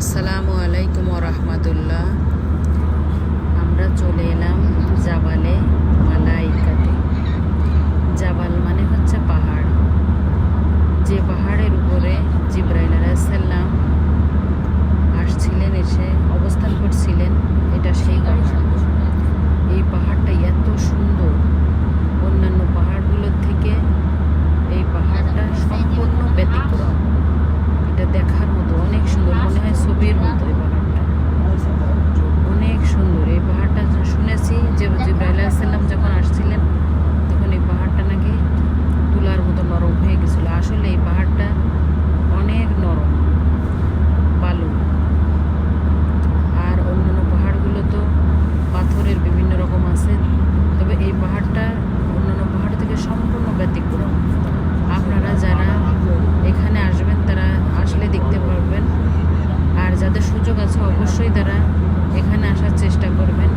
আসসালামু আলাইকুম ওয়া রাহমাতুল্লাহ। আমরা চলে এলাম জাবালে মালাইকাতে। জাবাল মানে হচ্ছে পাহাড়, যে পাহাড়ের উপরে জিবরাইল আলাইহিস সালাম আসছিলেন, এসে অবস্থান করছিলেন। এটা সেই পাহাড়। এই পাহাড়টা এত সুন্দর, অন্যান্য পাহাড়গুলোর থেকে এই পাহাড়টা সম্পূর্ণ ব্যতিক্রম। এটা দেখার মতো, অনেক সুন্দর, মনে হয় ছবির মতো। এই পাহাড়টা অনেক সুন্দর। এই পাহাড়টা শুনেছি যে জিবরাইল আলাইহিস সালাম যখন আসছিলেন তখন এই পাহাড়টা নাকি তুলার মতো নরম হয়ে গেছিল। আসলে এই পাহাড়টা অনেক নরম, বালু। আর অন্যান্য পাহাড়গুলো তো পাথরের বিভিন্ন রকম আছে, তবে এই পাহাড়টা অন্যান্য পাহাড় থেকে সম্পূর্ণ ব্যতিক্রম। আপনারা যারা এখানে আসবেন তারা আসলে দেখতে পারবেন, আর যাদের সুযোগ আছে অবশ্যই তারা এখানে আসার চেষ্টা করবেন।